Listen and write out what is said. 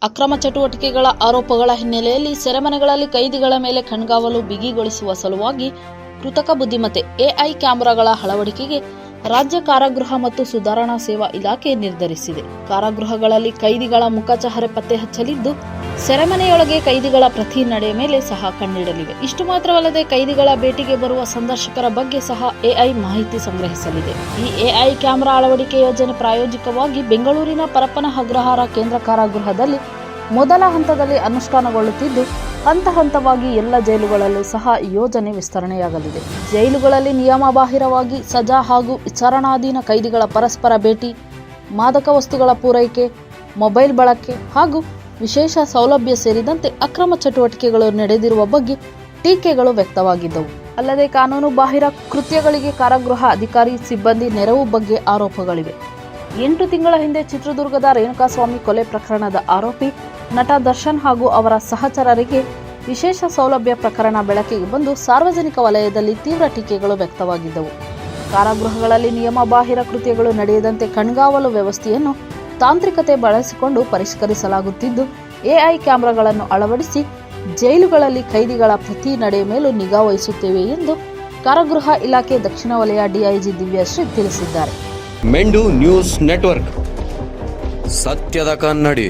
ಅಕ್ರಮ ಚಟುವಟಿಕೆಗಳ ಆರೋಪಗಳ ಹಿನ್ನೆಲೆಯಲ್ಲಿ ಸೆರೆಮನೆಗಳಲ್ಲಿ ಕೈದಿಗಳ ಮೇಲೆ ಕಣ್ಗಾವಲು ಬಿಗಿಗೊಳಿಸುವ ಸಲುವಾಗಿ ಕೃತಕ ಬುದ್ಧಿಮತ್ತೆ ಎಐ ಕ್ಯಾಮೆರಾಗಳ ಅಳವಡಿಕೆಗೆ ರಾಜ್ಯ ಕಾರಾಗೃಹ ಮತ್ತು ಸುಧಾರಣಾ ಸೇವಾ ಇಲಾಖೆ ನಿರ್ಧರಿಸಿದೆ. ಕಾರಾಗೃಹಗಳಲ್ಲಿ ಕೈದಿಗಳ ಮುಖಚಹರೆ ಪತ್ತೆ ಹಚ್ಚಲಿದ್ದು, ಸೆರೆಮನೆಯೊಳಗೆ ಕೈದಿಗಳ ಪ್ರತಿ ನಡೆಯ ಮೇಲೆ ಸಹ ಕಣ್ಣಿಡಲಿವೆ. ಇಷ್ಟು ಮಾತ್ರವಲ್ಲದೆ ಕೈದಿಗಳ ಭೇಟಿಗೆ ಬರುವ ಸಂದರ್ಶಕರ ಬಗ್ಗೆ ಸಹ ಎಐ ಮಾಹಿತಿ ಸಂಗ್ರಹಿಸಲಿದೆ. ಈ ಎಐ ಕ್ಯಾಮೆರಾ ಅಳವಡಿಕೆ ಯೋಜನೆ ಪ್ರಾಯೋಗಿಕವಾಗಿ ಬೆಂಗಳೂರಿನ ಪರಪ್ಪನ ಅಗ್ರಹಾರ ಕೇಂದ್ರ ಕಾರಾಗೃಹದಲ್ಲಿ ಮೊದಲ ಹಂತದಲ್ಲಿ ಅನುಷ್ಠಾನಗೊಳ್ಳುತ್ತಿದ್ದು, ಹಂತ ಹಂತವಾಗಿ ಎಲ್ಲ ಜೈಲುಗಳಲ್ಲೂ ಸಹ ಈ ಯೋಜನೆ ವಿಸ್ತರಣೆಯಾಗಲಿದೆ. ಜೈಲುಗಳಲ್ಲಿ ನಿಯಮಬಾಹಿರವಾಗಿ ಸಜಾ ಹಾಗೂ ವಿಚಾರಣಾಧೀನ ಕೈದಿಗಳ ಪರಸ್ಪರ ಭೇಟಿ, ಮಾದಕ ವಸ್ತುಗಳ ಪೂರೈಕೆ, ಮೊಬೈಲ್ ಬಳಕೆ ಹಾಗೂ ವಿಶೇಷ ಸೌಲಭ್ಯ ಸೇರಿದಂತೆ ಅಕ್ರಮ ಚಟುವಟಿಕೆಗಳು ನಡೆದಿರುವ ಬಗ್ಗೆ ಟೀಕೆಗಳು ವ್ಯಕ್ತವಾಗಿದ್ದವು. ಅಲ್ಲದೆ ಕಾನೂನು ಬಾಹಿರ ಕೃತ್ಯಗಳಿಗೆ ಕಾರಾಗೃಹ ಅಧಿಕಾರಿ ಸಿಬ್ಬಂದಿ ನೆರವು ಬಗ್ಗೆ ಆರೋಪಗಳಿವೆ. 8 ತಿಂಗಳ ಹಿಂದೆ ಚಿತ್ರದುರ್ಗದ ರೇಣುಕಾಸ್ವಾಮಿ ಕೊಲೆ ಪ್ರಕರಣದ ಆರೋಪಿ ನಟ ದರ್ಶನ್ ಹಾಗೂ ಅವರ ಸಹಚರರಿಗೆ ವಿಶೇಷ ಸೌಲಭ್ಯ ಪ್ರಕರಣ ಬೆಳಕಿಗೆ ಬಂದು ಸಾರ್ವಜನಿಕ ವಲಯದಲ್ಲಿ ತೀವ್ರ ಟೀಕೆಗಳು ವ್ಯಕ್ತವಾಗಿದ್ದವು. ಕಾರಾಗೃಹಗಳಲ್ಲಿ ನಿಯಮಬಾಹಿರ ಕೃತ್ಯಗಳು ನಡೆಯದಂತೆ ಕಣ್ಗಾವಲು ವ್ಯವಸ್ಥೆಯನ್ನು ತಾಂತ್ರಿಕತೆ ಬಳಸಿಕೊಂಡು ಪರಿಷ್ಕರಿಸಲಾಗುತ್ತಿದ್ದು, ಎಐ ಕ್ಯಾಮೆರಾಗಳನ್ನು ಅಳವಡಿಸಿ ಜೈಲುಗಳಲ್ಲಿ ಕೈದಿಗಳ ಪ್ರತಿ ನಡೆಯ ಮೇಲೂ ನಿಗಾ ವಹಿಸುತ್ತೇವೆ ಎಂದು ಕಾರಾಗೃಹ ಇಲಾಖೆ ದಕ್ಷಿಣ ವಲಯ ಡಿಐಜಿ ದಿವ್ಯಶ್ರೀ ತಿಳಿಸಿದ್ದಾರೆ. ಮೆಂಡು ನ್ಯೂಸ್ ನೆಟ್ವರ್ಕ್, ಸತ್ಯದ ಕನ್ನಡಿ.